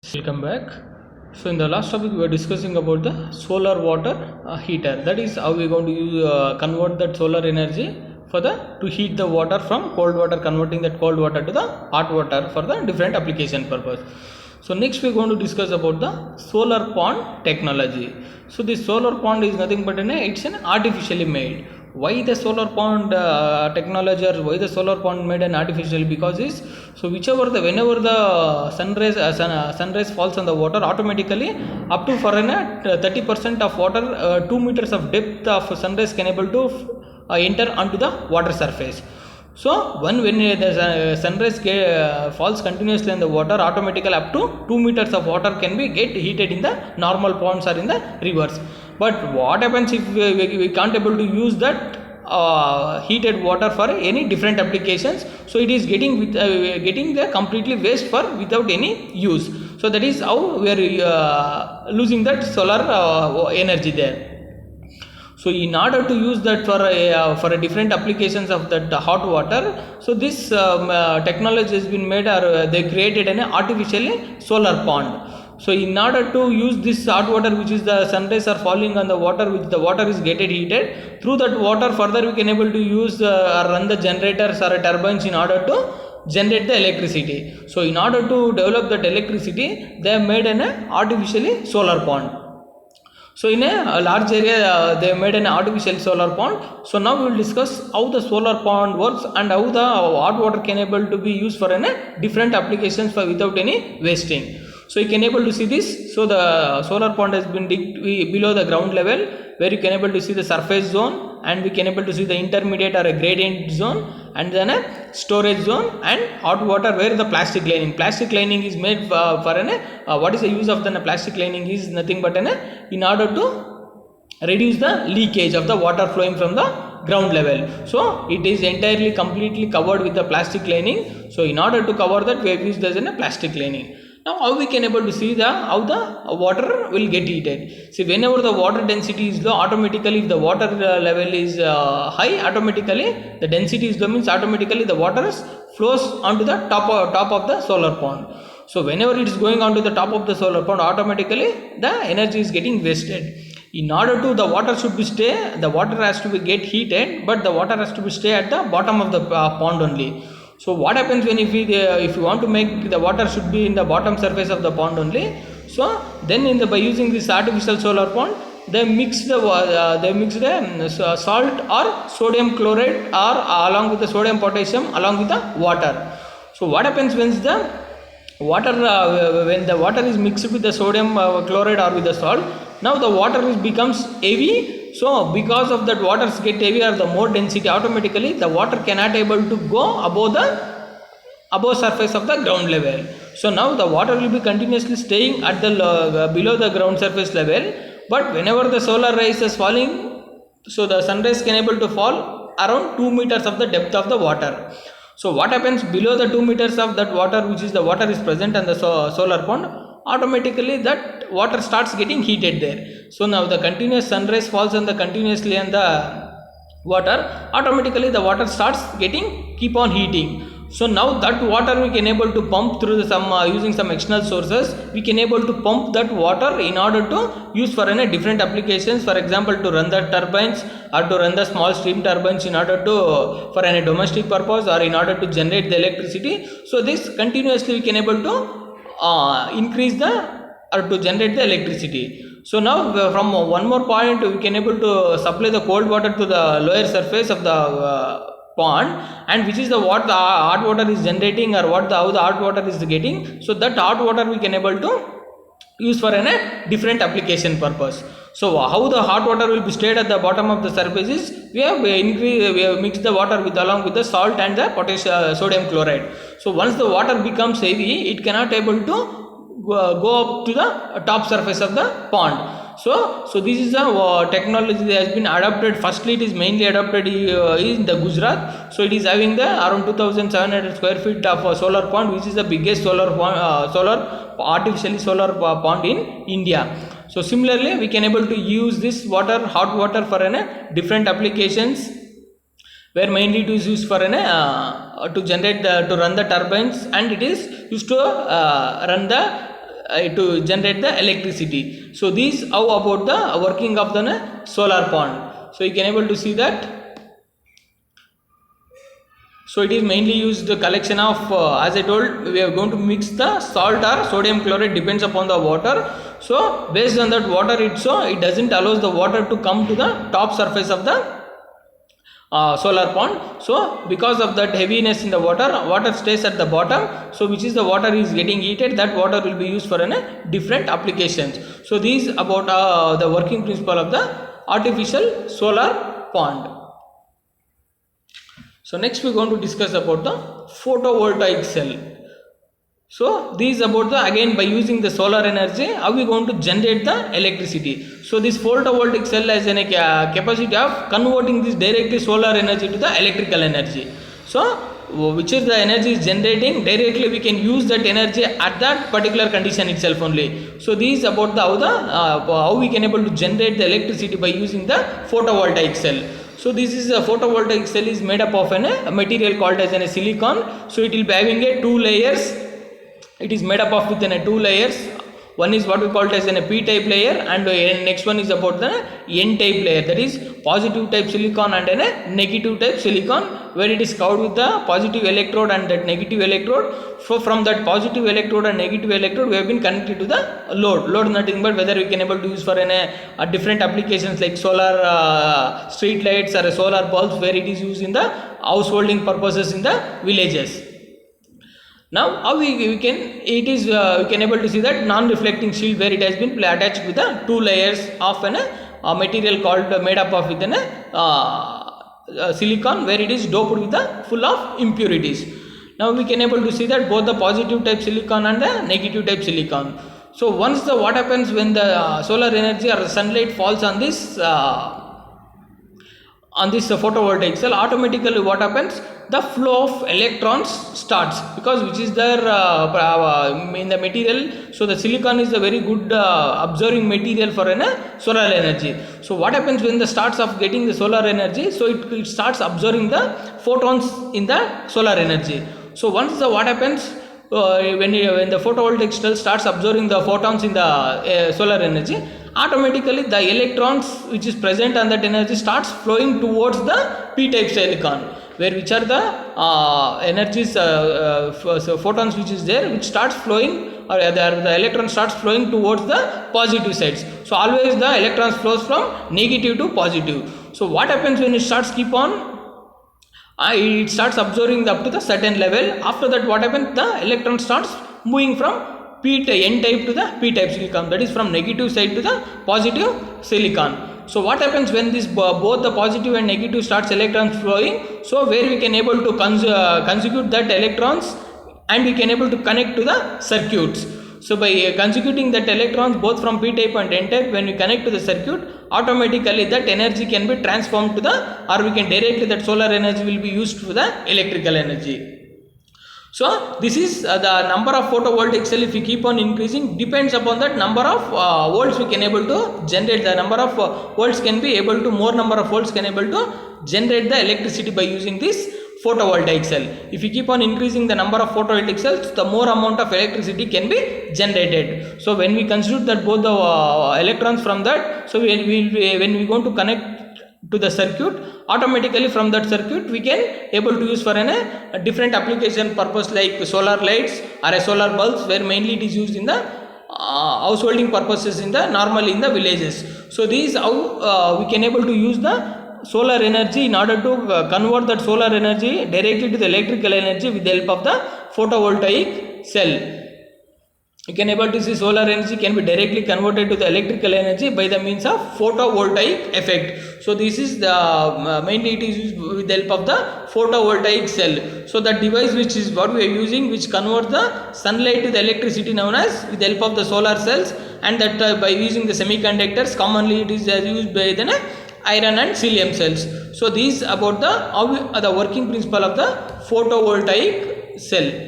Welcome back. So in the last topic we were discussing about the solar water heater. That is how we are going to convert that solar energy for the to heat the water from cold water, converting that cold water to the hot water for the different application purpose. So next we are going to discuss about the solar pond technology. So this solar pond is nothing but it's an artificially made. Why the solar pond technology, or why the solar pond made an artificial? Because is so whichever the whenever the sunrise falls on the water, automatically up to for 30% of water, 2 meters of depth of sunrays can able to enter onto the water surface. So when the sunrise falls continuously in the water, automatically up to 2 meters of water can be get heated in the normal ponds or in the rivers. But what happens if we can't able to use that heated water for any different applications? So it is getting getting the completely waste for without any use. So that is how we are losing that solar energy there. So in order to use that for a different applications of that hot water, so this technology has been made, or they created an artificially solar pond. So in order to use this hot water, which is the sunrays are falling on the water, which the water is getting heated, through that water further we can able to use or run the generators or turbines in order to generate the electricity. So in order to develop that electricity, they have made an artificially solar pond. So in a large area, they made an artificial solar pond. So now we will discuss how the solar pond works and how the hot water can able to be used for different applications for without any wasting. So you can able to see this. So the solar pond has been digged below the ground level, where you can able to see the surface zone, and we can able to see the intermediate or a gradient zone, and then a storage zone, and hot water where the plastic lining is made for what is the use of the plastic lining is nothing but in order to reduce the leakage of the water flowing from the ground level. So it is entirely completely covered with the plastic lining. So in order to cover that, we have used as a plastic lining. Now how we can able to see how the water will get heated? See, whenever the water density is low, automatically if the water level is high, automatically the density is low, means automatically the water flows onto the top of the solar pond. So whenever it is going onto the top of the solar pond, automatically the energy is getting wasted. In order to the water should be stay, the water has to be get heated, but the water has to be stay at the bottom of the pond only. So what happens when if you want to make the water should be in the bottom surface of the pond only? So then by using this artificial solar pond, they mix the salt or sodium chloride, or along with the sodium potassium along with the water. So what happens when the water is mixed with the sodium chloride or with the salt? Now the water becomes heavy. So because of that, waters get heavier, the more density, automatically the water cannot able to go above surface of the ground level. So now the water will be continuously staying at the below the ground surface level. But whenever the solar rays is falling, so the sunrays can able to fall around 2 meters of the depth of the water. So what happens below the 2 meters of that water, which is the water is present on the solar pond, automatically that water starts getting heated there. So now the continuous sunrays falls on the continuously on the water, automatically the water starts keep on heating. So now that water we can able to pump through some using some external sources. We can able to pump that water in order to use for different applications. For example, to run the turbines, or to run the small steam turbines in order to for any domestic purpose, or in order to generate the electricity. So this continuously we can able to increase or to generate the electricity. So now from one more point, we can able to supply the cold water to the lower surface of the pond, and which is what the hot water is generating, or how the hot water is getting. So that hot water we can able to use for different application purpose. So how the hot water will be stayed at the bottom of the surface is we have mixed the water along with the salt and the sodium chloride. So once the water becomes heavy, it cannot able to go up to the top surface of the pond. So this is a technology that has been adopted. Firstly, it is mainly adopted in the Gujarat. So it is having the around 2,700 square feet of a solar pond, which is the biggest artificially solar pond in India. So similarly, we can able to use this hot water for different applications, where mainly it is used for to generate to run the turbines, and it is used to run the to generate the electricity. So these how about the working of the solar pond. So you can able to see that. So it is mainly used the collection of as I told, we are going to mix the salt or sodium chloride, depends upon the water. So based on that water, it doesn't allows the water to come to the top surface of the solar pond. So because of that heaviness in the water stays at the bottom. So which is the water is getting heated, that water will be used for different applications. So these about the working principle of the artificial solar pond. So next we are going to discuss about the photovoltaic cell. So these about the, again by using the solar energy, how we going to generate the electricity. So this photovoltaic cell has a capacity of converting this directly solar energy to the electrical energy. So which is the energy is generating, directly we can use that energy at that particular condition itself only. So these about the how we can able to generate the electricity by using the photovoltaic cell. So this is a photovoltaic cell is made up of a material called as a silicon. So it will be having a 2 layers. It is made up of within 2 layers. One is what we call it as a p-type layer, and next one is about the n-type layer, that is positive type silicon and a negative type silicon, where it is covered with the positive electrode and that negative electrode. So from that positive electrode and negative electrode, we have been connected to the load nothing but whether we can able to use for a different applications like solar street lights or solar bulbs, where it is used in the householding purposes in the villages. Now how we can able to see that non-reflecting shield, where it has been attached with the 2 layers of a material called made up of with silicon, where it is doped with the full of impurities. Now we can able to see that both the positive type silicon and the negative type silicon. So once what happens when the solar energy or sunlight falls on this photovoltaic cell, automatically what happens, the flow of electrons starts, because which is there in the material. So the silicon is a very good absorbing material for solar energy. So what happens when the starts of getting the solar energy, so it starts absorbing the photons in the solar energy. So once what happens when the photovoltaic cell starts absorbing the photons in the solar energy, automatically the electrons which is present on that energy starts flowing towards the p-type silicon, where which are the energies photons which is there, which starts flowing, or the electron starts flowing towards the positive sides. So always the electrons flows from negative to positive. So what happens when it starts keep on it starts absorbing up to the certain level. After that what happens, the electron starts moving from n-type to the p-type silicon, that is from negative side to the positive silicon. So what happens when this both the positive and negative starts electrons flowing, so where we can able to consecutive that electrons, and we can able to connect to the circuits. So by consecuting that electrons both from p-type and n-type, when we connect to the circuit, automatically that energy can be transformed to the, or we can directly that solar energy will be used for the electrical energy. So this is the number of photovoltaic cell, if we keep on increasing, depends upon that number of volts we can able to generate. The number of volts can be able to, more number of volts can able to generate the electricity by using this photovoltaic cell. If you keep on increasing the number of photovoltaic cells, the more amount of electricity can be generated. So when we consider that both the electrons from that, so when we going to connect to the circuit, automatically from that circuit we can able to use for a different application purpose like solar lights or a solar bulbs, where mainly it is used in the householding purposes in the normally in the villages. So these how we can able to use the solar energy in order to convert that solar energy directly to the electrical energy with the help of the photovoltaic cell. You can able to see solar energy can be directly converted to the electrical energy by the means of photovoltaic effect. So this is the mainly it is used with the help of the photovoltaic cell. So the device which is what we are using, which converts the sunlight to the electricity, known as with the help of the solar cells, and that by using the semiconductors, commonly it is used by the iron and cesium cells. So these about the working principle of the photovoltaic cell.